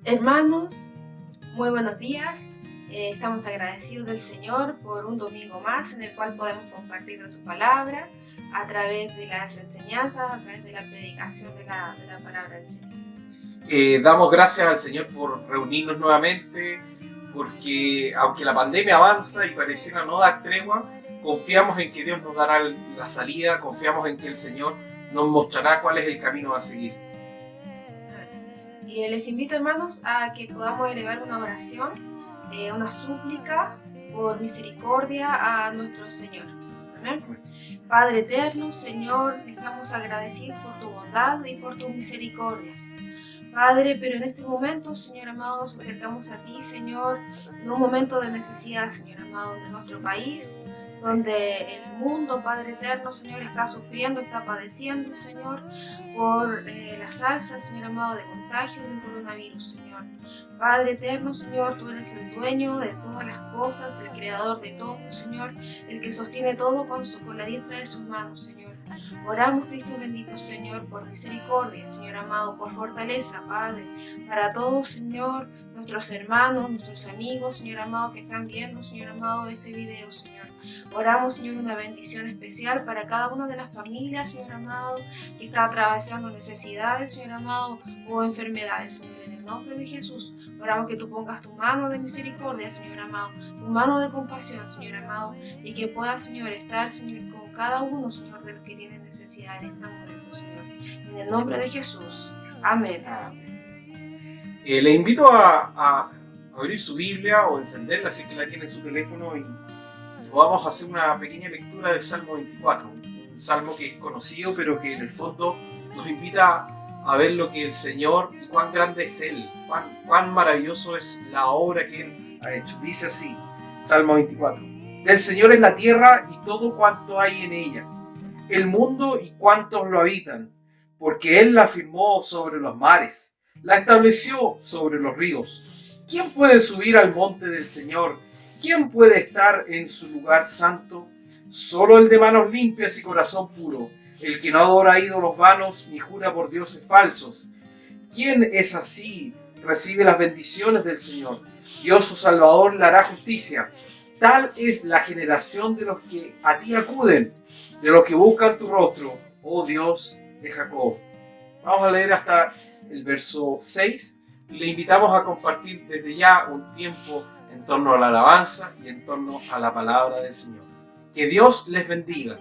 Hermanos, muy buenos días. Estamos agradecidos del Señor por un domingo más en el cual podemos compartir de su palabra a través de las enseñanzas, a través de la predicación de la palabra del Señor. Damos gracias al Señor por reunirnos nuevamente, porque aunque la pandemia avanza y pareciera no dar tregua, confiamos en que Dios nos dará la salida, confiamos en que el Señor nos mostrará cuál es el camino a seguir. Y les invito, hermanos, a que podamos elevar una oración, una súplica por misericordia a nuestro Señor. Amén. Padre eterno, Señor, estamos agradecidos por tu bondad y por tus misericordias. Padre, pero en este momento, Señor amado, nos acercamos a ti, Señor, en un momento de necesidad, Señor amado, de nuestro país, donde el mundo, Padre eterno, Señor, está sufriendo, está padeciendo, Señor, por las alzas, Señor amado, de contagio del coronavirus, Señor. Padre eterno, Señor, tú eres el dueño de todas las cosas, el creador de todo, Señor, el que sostiene todo con la diestra de sus manos, Señor. Oramos, Cristo bendito, Señor, por misericordia, Señor amado, por fortaleza, Padre, para todos, Señor, nuestros hermanos, nuestros amigos, Señor amado, que están viendo, Señor amado, este video, Señor. Oramos, Señor, una bendición especial para cada una de las familias, Señor amado, que está atravesando necesidades, Señor amado, o enfermedades, Señor. En el nombre de Jesús, oramos que tú pongas tu mano de misericordia, Señor amado, tu mano de compasión, Señor amado, y que puedas, Señor, estar, Señor, con cada uno, Señor, de los que tienen necesidad en este momento, Señor. En el nombre de Jesús. Amén. Le invito a abrir su Biblia o encenderla si es que la tiene en su teléfono y podamos hacer una pequeña lectura del Salmo 24, un salmo que es conocido pero que en el fondo nos invita a ver lo que el Señor y cuán grande es Él, cuán maravilloso es la obra que Él ha hecho. Dice así, Salmo 24: Del Señor es la tierra y todo cuanto hay en ella, el mundo y cuantos lo habitan, porque Él la firmó sobre los mares, la estableció sobre los ríos. ¿Quién puede subir al monte del Señor? ¿Quién puede estar en su lugar santo? Solo el de manos limpias y corazón puro, el que no adora ídolos vanos ni jura por dioses falsos. ¿Quién es así? Recibe las bendiciones del Señor. Dios su Salvador le hará justicia. Tal es la generación de los que a ti acuden, de los que buscan tu rostro, oh Dios de Jacob. Vamos a leer hasta el verso 6 y le invitamos a compartir desde ya un tiempo en torno a la alabanza y en torno a la palabra del Señor. Que Dios les bendiga.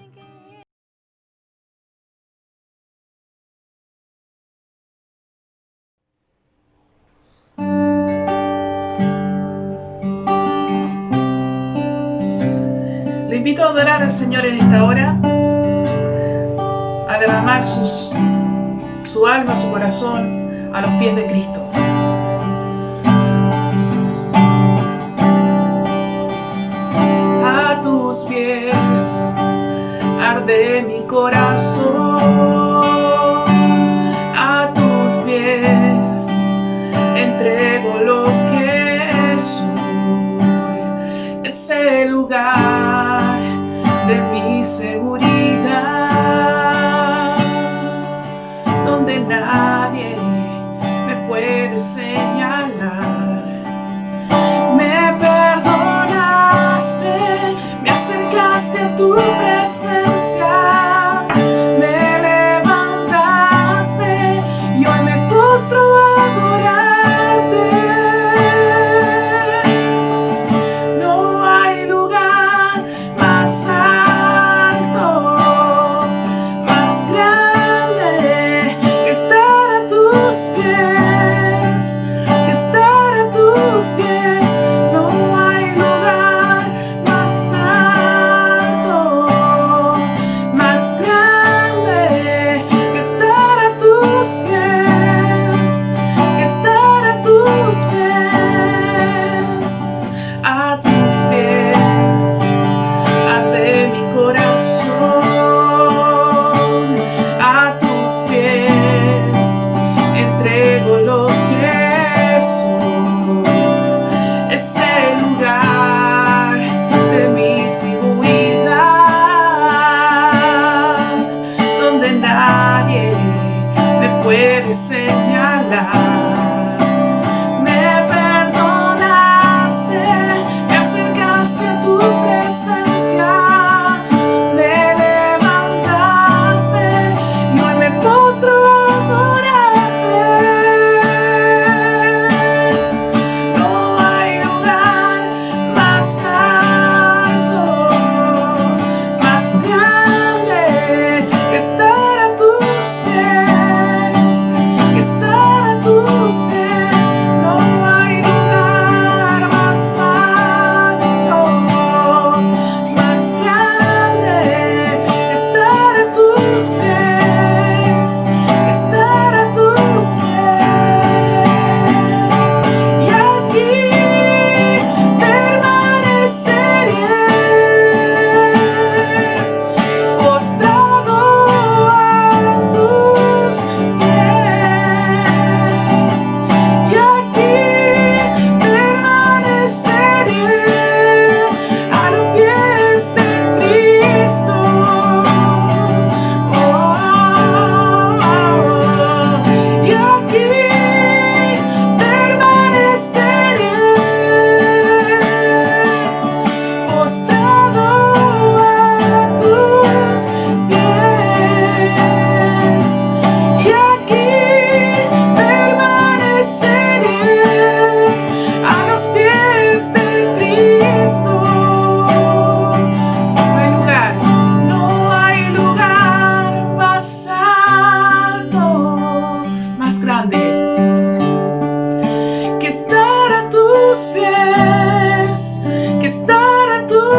Le invito a adorar al Señor en esta hora, a derramar su alma, su corazón a los pies de Cristo. A tus pies arde mi corazón, a tus pies entrego lo que soy. Es el lugar de mi seguridad, donde nadie me puede señalar. Me perdonaste, me acercaste a tu presencia, me levantaste y hoy me postro a adorarte. No hay lugar más alto, más grande que estar a tus pies, que estar a tus pies. No hay lugar más alto,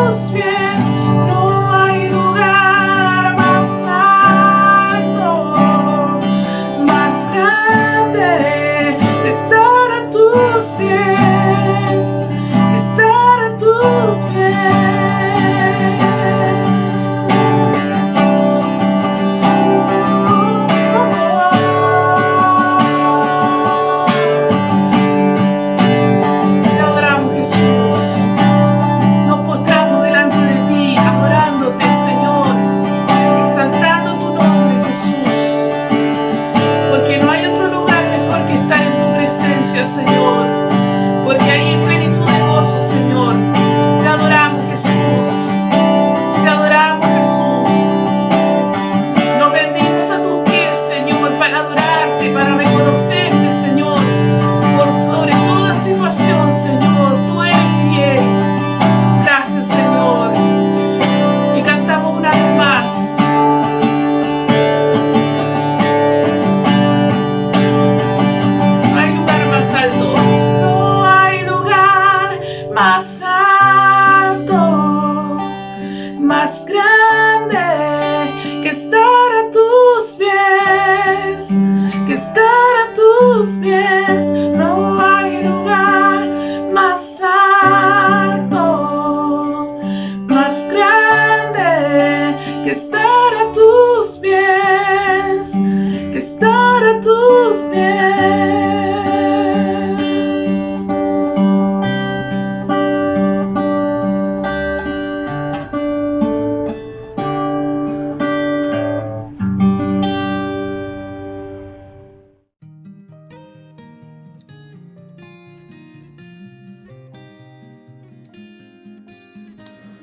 tus pies. No hay lugar más alto, más grande que estar a tus pies, que estar a tus pies. Señor, porque hay en plenitud de gozo, Señor. Te adoramos, Jesús. Te adoramos, Jesús. Nos rendimos a tus pies, Señor, para adorarte, para reconocerte, Señor, por sobre toda situación, Señor. Tú eres fiel. Gracias, Señor. Y cantamos una vez más. Más alto, más grande que estar a tus pies, que estar a tus pies. No hay lugar más alto, más grande que estar a tus pies, que estar a tus pies.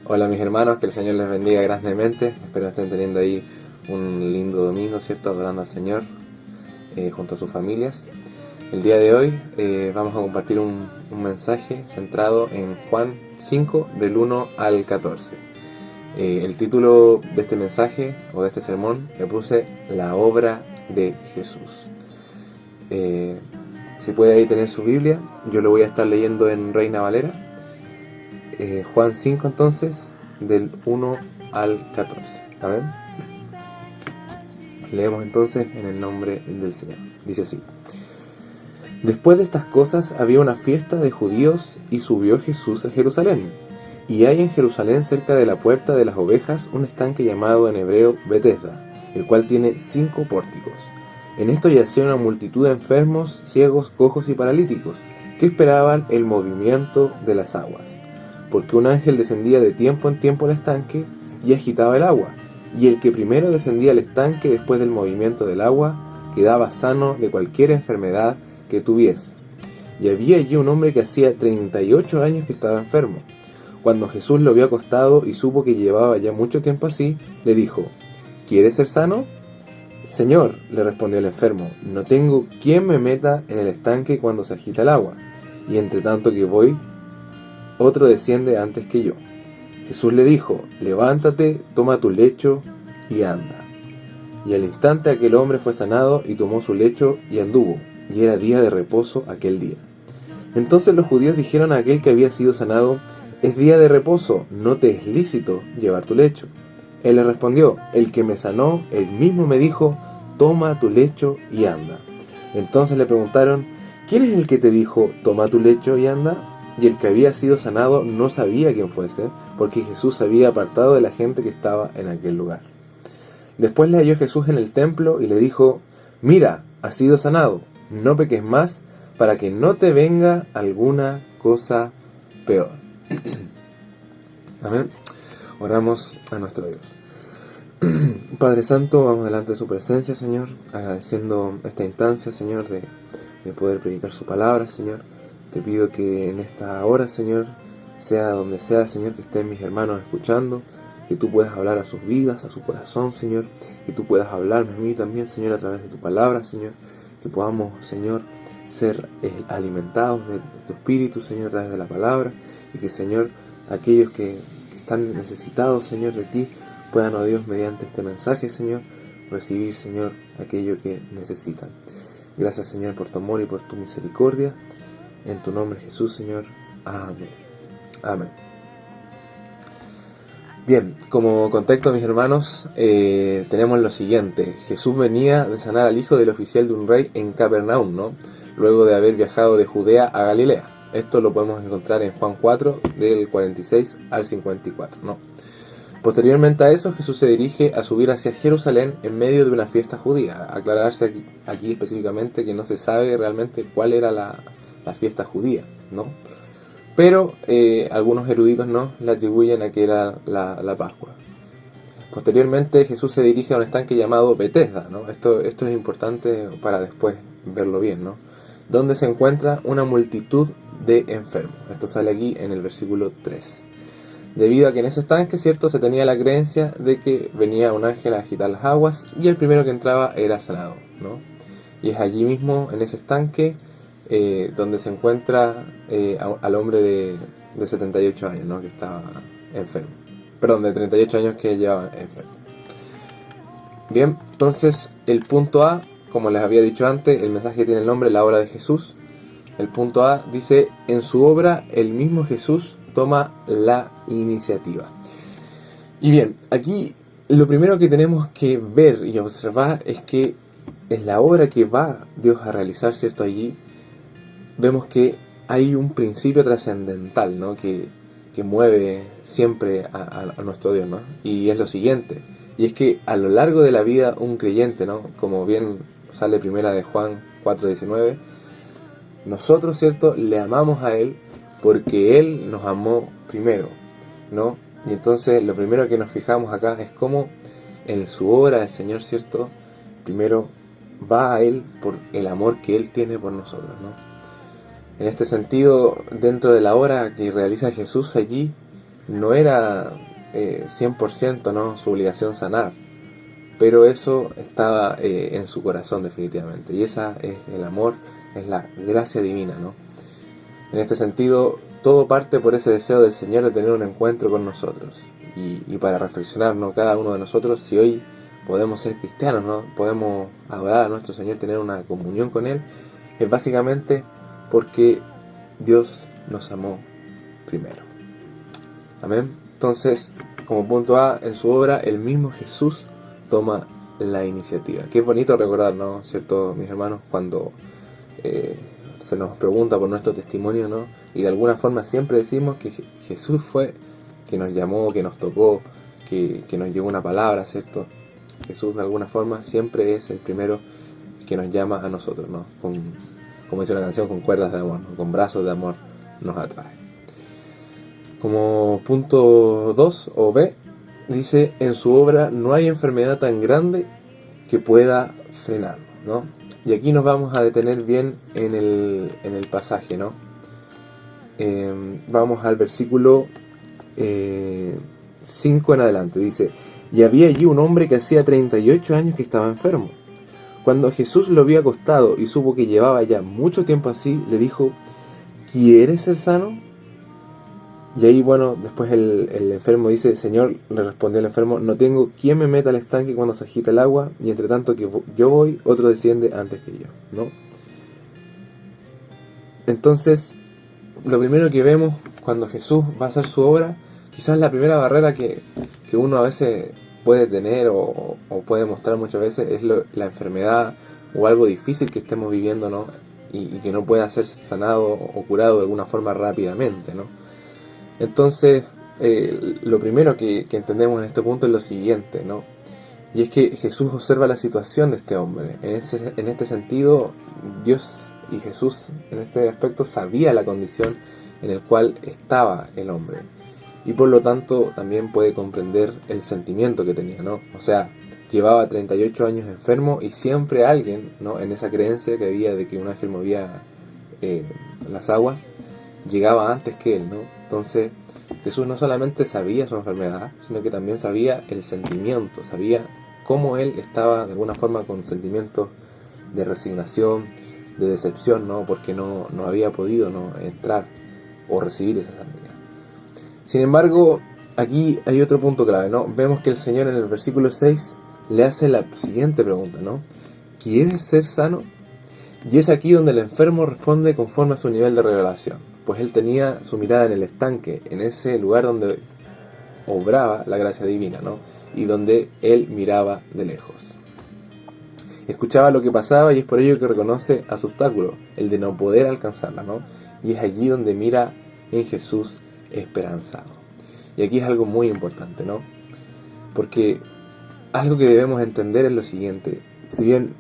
Hola mis hermanos, que el Señor les bendiga grandemente. Espero estén teniendo ahí un lindo domingo, ¿cierto? Adorando al Señor junto a sus familias. El día de hoy vamos a compartir un mensaje centrado en Juan 5 del 1 al 14. El título de este mensaje o de este sermón le puse La obra de Jesús. Si puede ahí tener su Biblia, yo lo voy a estar leyendo en Reina Valera. Juan 5 entonces, del 1 al 14. Amén. Leemos entonces en el nombre del Señor. Dice así: Después de estas cosas había una fiesta de judíos y subió Jesús a Jerusalén. Y hay en Jerusalén, cerca de la puerta de las ovejas, un estanque llamado en hebreo Betesda, el cual tiene 5 pórticos. En esto yacía una multitud de enfermos, ciegos, cojos y paralíticos, que esperaban el movimiento de las aguas. Porque un ángel descendía de tiempo en tiempo al estanque y agitaba el agua, y el que primero descendía al estanque después del movimiento del agua quedaba sano de cualquier enfermedad que tuviese. Y había allí un hombre que hacía 38 años que estaba enfermo. Cuando Jesús lo vio acostado y supo que llevaba ya mucho tiempo así, le dijo: ¿Quieres ser sano? Señor, le respondió el enfermo, no tengo quien me meta en el estanque cuando se agita el agua, y entre tanto que voy, otro desciende antes que yo. Jesús le dijo: levántate, toma tu lecho y anda. Y al instante aquel hombre fue sanado y tomó su lecho y anduvo, y era día de reposo aquel día. Entonces los judíos dijeron a aquel que había sido sanado: es día de reposo, no te es lícito llevar tu lecho. Él le respondió: el que me sanó, él mismo me dijo: toma tu lecho y anda. Entonces le preguntaron: ¿quién es el que te dijo: toma tu lecho y anda? Y el que había sido sanado no sabía quién fuese, porque Jesús se había apartado de la gente que estaba en aquel lugar. Después le halló Jesús en el templo y le dijo: mira, has sido sanado, no peques más, para que no te venga alguna cosa peor. Amén. Oramos a nuestro Dios. Padre Santo, vamos delante de su presencia, Señor, agradeciendo esta instancia, Señor, de poder predicar su palabra, Señor. Te pido que en esta hora, Señor, sea donde sea, Señor, que estén mis hermanos escuchando, que tú puedas hablar a sus vidas, a su corazón, Señor, que tú puedas hablarme a mí también, Señor, a través de tu palabra, Señor, que podamos, Señor, ser alimentados de tu espíritu, Señor, a través de la palabra, y que, Señor, aquellos que están necesitados, Señor, de ti, puedan, oh Dios, mediante este mensaje, Señor, recibir, Señor, aquello que necesitan. Gracias, Señor, por tu amor y por tu misericordia. En tu nombre, Jesús, Señor. Amén. Amén. Bien, como contexto, mis hermanos, tenemos lo siguiente. Jesús venía de sanar al hijo del oficial de un rey en Capernaum, ¿no? Luego de haber viajado de Judea a Galilea. Esto lo podemos encontrar en Juan 4, del 46 al 54, ¿no? Posteriormente a eso, Jesús se dirige a subir hacia Jerusalén en medio de una fiesta judía. Aclararse aquí específicamente que no se sabe realmente cuál era la fiesta judía, ¿no? Pero algunos eruditos no le atribuyen a que era la Pascua. Posteriormente Jesús se dirige a un estanque llamado Betesda, ¿no? Esto es importante para después verlo bien, ¿no? Donde se encuentra una multitud de enfermos. Esto sale aquí en el versículo 3. Debido a que en ese estanque, ¿cierto?, se tenía la creencia de que venía un ángel a agitar las aguas y el primero que entraba era sanado, ¿no? Y es allí mismo, en ese estanque, donde se encuentra al hombre de 78 años, ¿no?, que estaba enfermo. Perdón, de 38 años que llevaba enfermo. Bien, entonces el punto A, como les había dicho antes, el mensaje tiene el nombre La Obra de Jesús. El punto A dice: en su obra el mismo Jesús toma la iniciativa. Y bien, aquí lo primero que tenemos que ver y observar es que en la obra que va Dios a realizar, ¿cierto?, allí vemos que hay un principio trascendental, ¿no?, que mueve siempre a nuestro Dios, ¿no? Y es lo siguiente, y es que a lo largo de la vida un creyente, ¿no?, como bien sale primera de Juan 4:19, nosotros, ¿cierto?, le amamos a Él porque Él nos amó primero, ¿no? Y entonces lo primero que nos fijamos acá es cómo en su obra el Señor, ¿cierto?, primero va a Él por el amor que Él tiene por nosotros, ¿no? En este sentido, dentro de la obra que realiza Jesús allí, no era 100%, ¿no?, su obligación sanar, pero eso estaba en su corazón definitivamente, y esa es el amor, es la gracia divina, ¿no? En este sentido, todo parte por ese deseo del Señor de tener un encuentro con nosotros, y para reflexionar, ¿no?, cada uno de nosotros, si hoy podemos ser cristianos, ¿no?, podemos adorar a nuestro Señor, tener una comunión con Él, es básicamente porque Dios nos amó primero. Amén. Entonces, como punto A, en su obra, el mismo Jesús toma la iniciativa. Qué bonito recordar, ¿no?, ¿cierto, mis hermanos? Cuando se nos pregunta por nuestro testimonio, ¿no?, y de alguna forma siempre decimos que Jesús fue que nos llamó, que nos tocó, que nos llevó una palabra, ¿cierto? Jesús de alguna forma siempre es el primero que nos llama a nosotros, ¿no? Como dice una canción, con cuerdas de amor, ¿no?, con brazos de amor nos atrae. Como punto 2 o B, dice: en su obra no hay enfermedad tan grande que pueda frenarlo, ¿no? Y aquí nos vamos a detener bien en el pasaje, ¿no? Vamos al versículo 5 en adelante. Dice: y había allí un hombre que hacía 38 años que estaba enfermo. Cuando Jesús lo vio acostado y supo que llevaba ya mucho tiempo así, le dijo: ¿quieres ser sano? Y ahí, bueno, después el enfermo dice: Señor, le respondió el enfermo, no tengo quien me meta al estanque cuando se agita el agua, y entre tanto que yo voy, otro desciende antes que yo, ¿no? Entonces, lo primero que vemos cuando Jesús va a hacer su obra, quizás la primera barrera que uno a veces puede tener o puede mostrar muchas veces es la enfermedad o algo difícil que estemos viviendo, ¿no? Y que no pueda ser sanado o curado de alguna forma rápidamente, ¿no? Entonces, lo primero que entendemos en este punto es lo siguiente, ¿no? Y es que Jesús observa la situación de este hombre. En este sentido, Dios y Jesús en este aspecto sabía la condición en la cual estaba el hombre. Y por lo tanto también puede comprender el sentimiento que tenía, ¿no? O sea, llevaba 38 años enfermo y siempre alguien, ¿no?, en esa creencia que había de que un ángel movía las aguas, llegaba antes que él, ¿no? Entonces, Jesús no solamente sabía su enfermedad, sino que también sabía el sentimiento, sabía cómo él estaba de alguna forma con sentimientos de resignación, de decepción, ¿no? Porque no había podido, ¿no?, entrar o recibir esa sanidad. Sin embargo, aquí hay otro punto clave, ¿no? Vemos que el Señor en el versículo 6 le hace la siguiente pregunta, ¿no? ¿Quieres ser sano? Y es aquí donde el enfermo responde conforme a su nivel de revelación, pues él tenía su mirada en el estanque, en ese lugar donde obraba la gracia divina, ¿no? Y donde él miraba de lejos. Escuchaba lo que pasaba y es por ello que reconoce a su obstáculo, el de no poder alcanzarla, ¿no? Y es allí donde mira en Jesús esperanzado. Y aquí es algo muy importante, ¿no? Porque algo que debemos entender es lo siguiente: si bien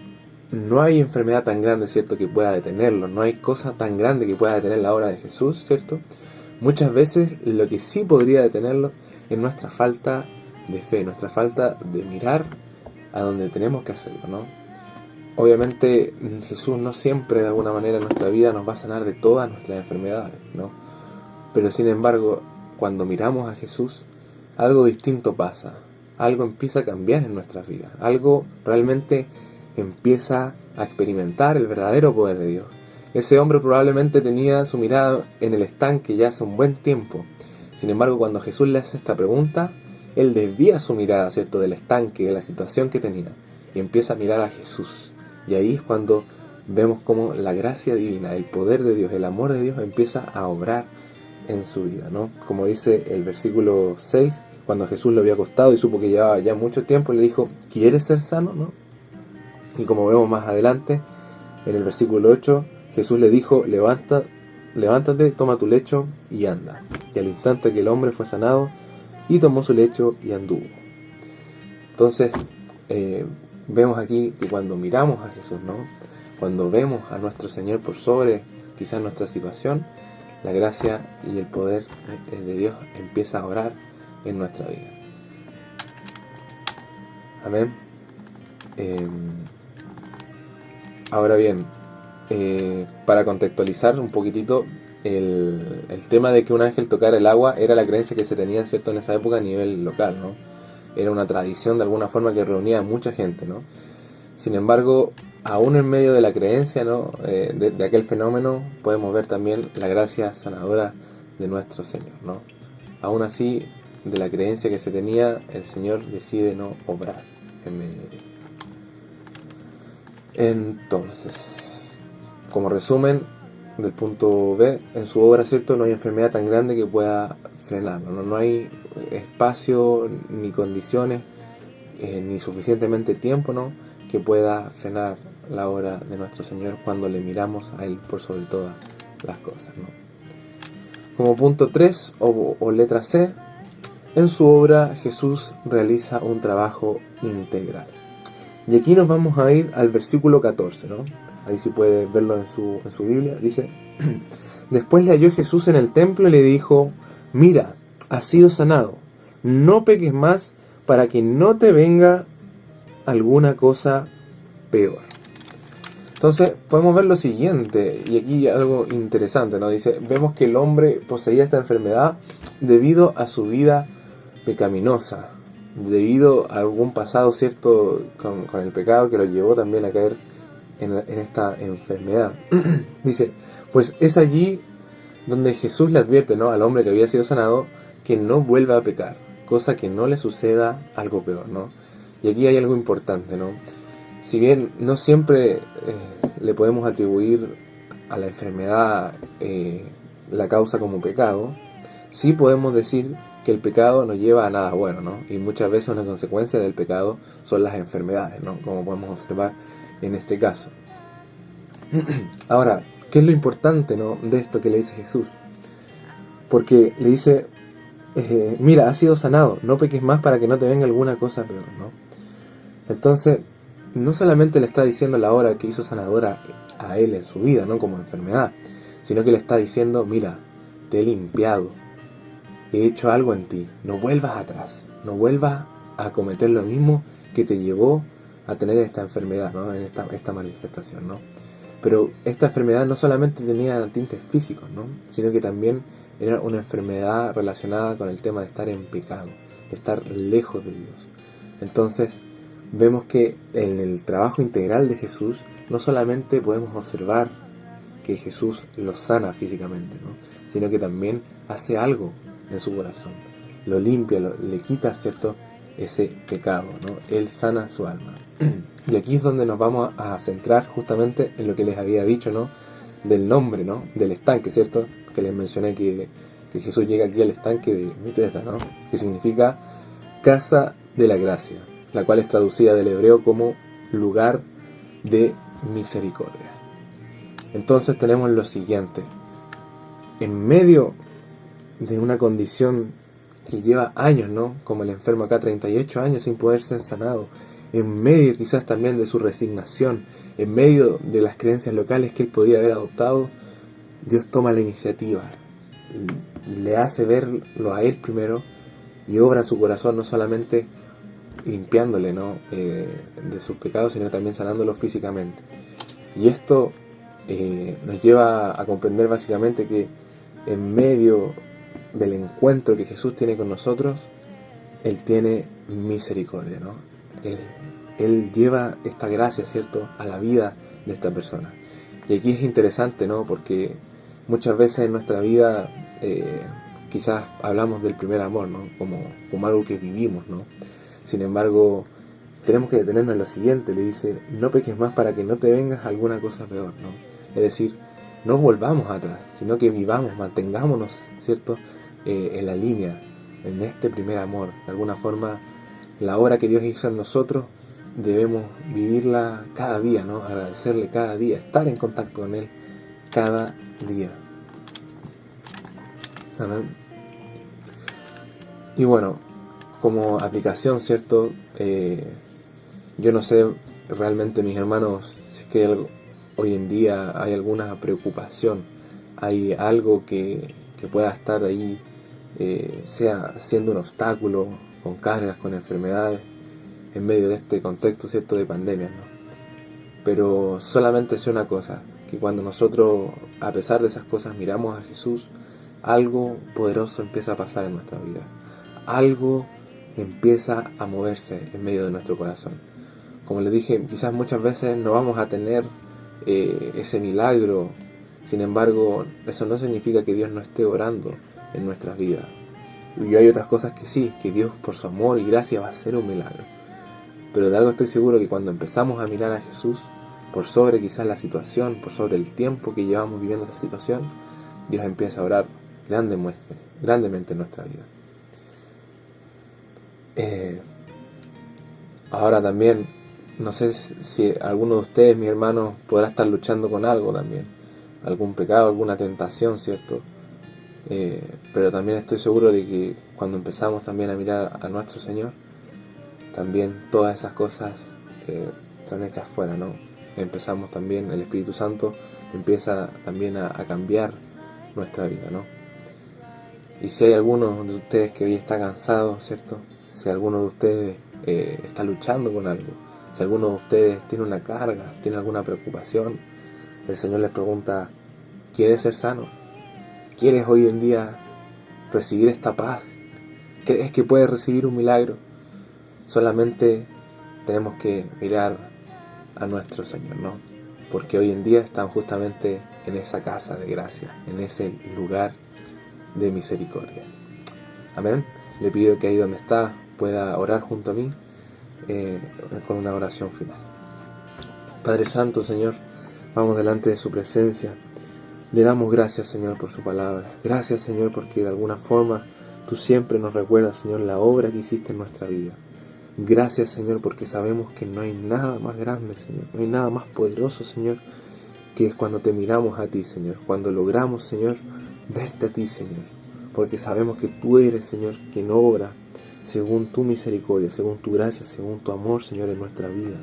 no hay enfermedad tan grande, ¿cierto?, que pueda detenerlo, no hay cosa tan grande que pueda detener la obra de Jesús, ¿cierto? Muchas veces lo que sí podría detenerlo es nuestra falta de fe, nuestra falta de mirar a donde tenemos que hacerlo, ¿no? Obviamente Jesús no siempre de alguna manera en nuestra vida nos va a sanar de todas nuestras enfermedades, ¿no? Pero sin embargo, cuando miramos a Jesús, algo distinto pasa, algo empieza a cambiar en nuestras vidas, algo realmente empieza a experimentar el verdadero poder de Dios. Ese hombre probablemente tenía su mirada en el estanque ya hace un buen tiempo. Sin embargo, cuando Jesús le hace esta pregunta, él desvía su mirada, ¿cierto?, del estanque, de la situación que tenía, y empieza a mirar a Jesús. Y ahí es cuando vemos cómo la gracia divina, el poder de Dios, el amor de Dios empieza a obrar en su vida, ¿no? Como dice el versículo 6, cuando Jesús lo había acostado y supo que llevaba ya mucho tiempo, le dijo: ¿quieres ser sano?, ¿no? Y como vemos más adelante, en el versículo 8, Jesús le dijo: levántate, toma tu lecho y anda. Y al instante que el hombre fue sanado, y tomó su lecho y anduvo. Entonces, vemos aquí que cuando miramos a Jesús, ¿no?, cuando vemos a nuestro Señor por sobre quizás nuestra situación, la gracia y el poder de Dios empieza a orar en nuestra vida. Amén. Ahora bien, para contextualizar un poquitito, el tema de que un ángel tocara el agua era la creencia que se tenía, ¿cierto?, en esa época a nivel local, ¿no? Era una tradición de alguna forma que reunía a mucha gente, ¿no? Sin embargo, aún en medio de la creencia, ¿no?, de aquel fenómeno, podemos ver también la gracia sanadora de nuestro Señor, ¿no? Aún así, de la creencia que se tenía, el Señor decide no obrar en medio de ello. Entonces, como resumen del punto B, en su obra, ¿cierto?, no hay enfermedad tan grande que pueda frenarlo, no hay espacio ni condiciones ni suficientemente tiempo, ¿no?, que pueda frenar la obra de nuestro Señor cuando le miramos a Él por sobre todas las cosas, ¿no? Como punto 3 o letra C, en su obra Jesús realiza un trabajo integral. Y aquí nos vamos a ir al versículo 14, ¿no? Ahí sí puede verlo en su Biblia. Dice: después le halló Jesús en el templo y le dijo: mira, has sido sanado, no peques más para que no te venga alguna cosa peor. Entonces podemos ver lo siguiente, y aquí algo interesante, ¿no? Dice, vemos que el hombre poseía esta enfermedad debido a su vida pecaminosa, debido a algún pasado, ¿cierto?, con el pecado que lo llevó también a caer en esta enfermedad. Dice, pues es allí donde Jesús le advierte, ¿no?, al hombre que había sido sanado, que no vuelva a pecar, cosa que no le suceda algo peor, ¿no? Y aquí hay algo importante, ¿no? Si bien no siempre le podemos atribuir a la enfermedad la causa como pecado, sí podemos decir que el pecado no lleva a nada bueno, ¿no? Y muchas veces una consecuencia del pecado son las enfermedades, ¿no?, como podemos observar en este caso. Ahora, ¿qué es lo importante, ¿no?, de esto que le dice Jesús? Porque le dice, mira, has sido sanado, no peques más para que no te venga alguna cosa peor, ¿no? Entonces, no solamente le está diciendo la obra que hizo sanadora a él en su vida, ¿no?, como enfermedad, sino que le está diciendo, mira, te he limpiado, he hecho algo en ti, no vuelvas atrás, no vuelvas a cometer lo mismo que te llevó a tener esta enfermedad, ¿no?, en esta manifestación, ¿no? Pero esta enfermedad no solamente tenía tintes físicos, ¿no?, sino que también era una enfermedad relacionada con el tema de estar en pecado, de estar lejos de Dios. Entonces, vemos que en el trabajo integral de Jesús no solamente podemos observar que Jesús lo sana físicamente, ¿no?, sino que también hace algo en su corazón, lo limpia, le quita, ¿cierto?, ese pecado, ¿no? Él sana su alma. Y aquí es donde nos vamos a centrar justamente en lo que les había dicho, ¿no?, del nombre, ¿no?, del estanque, ¿cierto?, que les mencioné que que Jesús llega aquí al estanque de Betesda, ¿no? Que significa casa de la gracia, la cual es traducida del hebreo como lugar de misericordia. Entonces tenemos lo siguiente: en medio de una condición que lleva años, ¿no? Como el enfermo acá, 38 años sin poder ser sanado, en medio quizás también de su resignación, en medio de las creencias locales que él podría haber adoptado, Dios toma la iniciativa y le hace verlo a él primero y obra en su corazón, no solamente limpiándole, ¿no? De sus pecados, sino también sanándolo físicamente. Y esto nos lleva a comprender básicamente que en medio del encuentro que Jesús tiene con nosotros, Él tiene misericordia, ¿no? Él lleva esta gracia, ¿cierto?, a la vida de esta persona. Y aquí es interesante, ¿no? Porque muchas veces en nuestra vida quizás hablamos del primer amor, ¿no? Como algo que vivimos, ¿no? Sin embargo, tenemos que detenernos en lo siguiente. Le dice: no peques más para que no te vengas alguna cosa peor, ¿no? Es decir, no volvamos atrás, sino que vivamos, mantengámonos, ¿cierto?, en la línea, en este primer amor. De alguna forma, la obra que Dios hizo en nosotros debemos vivirla cada día, ¿no? Agradecerle cada día, estar en contacto con Él cada día. Amén. Y bueno, como aplicación, ¿cierto? Yo no sé realmente, mis hermanos, si es que hoy en día hay alguna preocupación, hay algo que pueda estar ahí, sea siendo un obstáculo, con cargas, con enfermedades, en medio de este contexto, ¿cierto?, de pandemia, ¿no? Pero solamente sé una cosa, que cuando nosotros, a pesar de esas cosas, miramos a Jesús, algo poderoso empieza a pasar en nuestra vida. Algo empieza a moverse en medio de nuestro corazón. Como les dije, quizás muchas veces no vamos a tener ese milagro. Sin embargo, eso no significa que Dios no esté obrando en nuestras vidas. Y hay otras cosas que sí, que Dios por su amor y gracia va a hacer un milagro. Pero de algo estoy seguro, que cuando empezamos a mirar a Jesús, por sobre quizás la situación, por sobre el tiempo que llevamos viviendo esa situación, Dios empieza a obrar grandemente en nuestra vida. Ahora también, no sé si alguno de ustedes, mis hermanos, podrá estar luchando con algo también, algún pecado, alguna tentación, ¿cierto? Pero también estoy seguro de que cuando empezamos también a mirar a nuestro Señor, también todas esas cosas son hechas fuera, ¿no? Empezamos también, el Espíritu Santo empieza también a cambiar nuestra vida, ¿no? Y si hay alguno de ustedes que hoy está cansado, ¿cierto? Si alguno de ustedes está luchando con algo, si alguno de ustedes tiene una carga, tiene alguna preocupación, el Señor les pregunta: ¿quieres ser sano? ¿Quieres hoy en día recibir esta paz? ¿Crees que puedes recibir un milagro? Solamente tenemos que mirar a nuestro Señor, ¿no? Porque hoy en día estamos justamente en esa casa de gracia, en ese lugar de misericordia. Amén. Le pido que ahí donde está pueda orar junto a mí con una oración final. Padre Santo, Señor, vamos delante de su presencia. Le damos gracias, Señor, por su palabra. Gracias, Señor, porque de alguna forma tú siempre nos recuerdas, Señor, la obra que hiciste en nuestra vida. Gracias, Señor, porque sabemos que no hay nada más grande, Señor, no hay nada más poderoso, Señor, que es cuando te miramos a ti, Señor, cuando logramos, Señor, verte a ti, Señor, porque sabemos que tú eres, Señor, quien obra según tu misericordia, según tu gracia, según tu amor, Señor, en nuestra vida.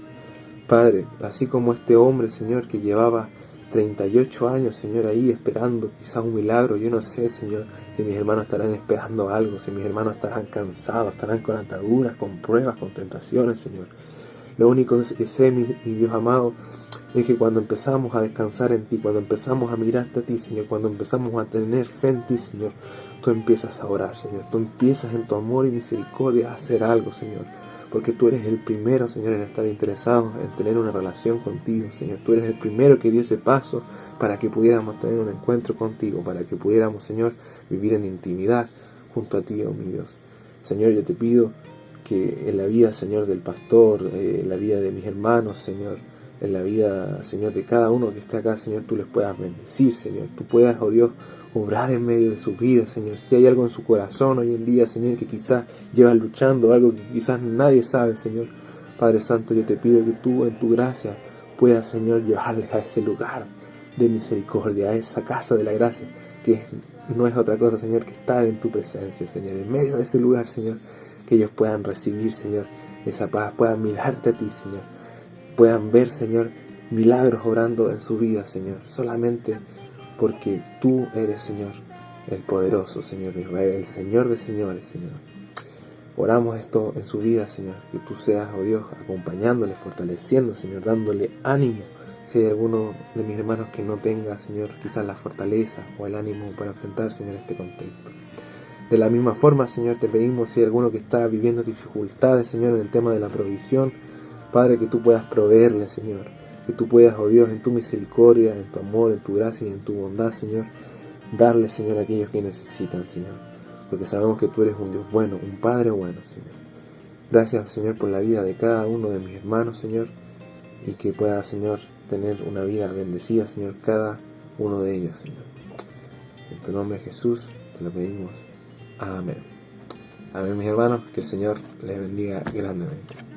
Padre, así como este hombre, Señor, que llevaba 38 años, Señor, ahí esperando quizás un milagro. Yo no sé, Señor, si mis hermanos estarán esperando algo, si mis hermanos estarán cansados, estarán con ataduras, con pruebas, con tentaciones, Señor. Lo único que sé, mi Dios amado, es que cuando empezamos a descansar en ti, cuando empezamos a mirarte a ti, Señor, cuando empezamos a tener fe en ti, Señor, tú empiezas a orar, Señor. Tú empiezas en tu amor y misericordia a hacer algo, Señor. Porque tú eres el primero, Señor, en estar interesado en tener una relación contigo, Señor. Tú eres el primero que dio ese paso para que pudiéramos tener un encuentro contigo, para que pudiéramos, Señor, vivir en intimidad junto a ti, oh mi Dios. Señor, yo te pido que en la vida, Señor, del pastor, en la vida de mis hermanos, Señor, en la vida, Señor, de cada uno que esté acá, Señor, tú les puedas bendecir, Señor. Tú puedas, oh Dios, obrar en medio de su vida, Señor. Si hay algo en su corazón hoy en día, Señor, que quizás llevas luchando, algo que quizás nadie sabe, Señor. Padre Santo, yo te pido que tú, en tu gracia, puedas, Señor, llevarles a ese lugar de misericordia, a esa casa de la gracia, que no es otra cosa, Señor, que estar en tu presencia, Señor. En medio de ese lugar, Señor, que ellos puedan recibir, Señor, esa paz, puedan mirarte a ti, Señor. Puedan ver, Señor, milagros obrando en su vida, Señor. Solamente porque tú eres, Señor, el poderoso, Señor de Israel, el Señor de señores, Señor. Oramos esto en su vida, Señor. Que tú seas, oh Dios, acompañándole, fortaleciendo, Señor, dándole ánimo. Si hay alguno de mis hermanos que no tenga, Señor, quizás la fortaleza o el ánimo para enfrentar, Señor, este contexto. De la misma forma, Señor, te pedimos si hay alguno que está viviendo dificultades, Señor, en el tema de la provisión, Padre, que tú puedas proveerle, Señor. Que tú puedas, oh Dios, en tu misericordia, en tu amor, en tu gracia y en tu bondad, Señor, darle, Señor, a aquellos que necesitan, Señor. Porque sabemos que tú eres un Dios bueno, un Padre bueno, Señor. Gracias, Señor, por la vida de cada uno de mis hermanos, Señor. Y que pueda, Señor, tener una vida bendecida, Señor, cada uno de ellos, Señor. En tu nombre, Jesús, te lo pedimos. Amén. Amén, mis hermanos. Que el Señor les bendiga grandemente.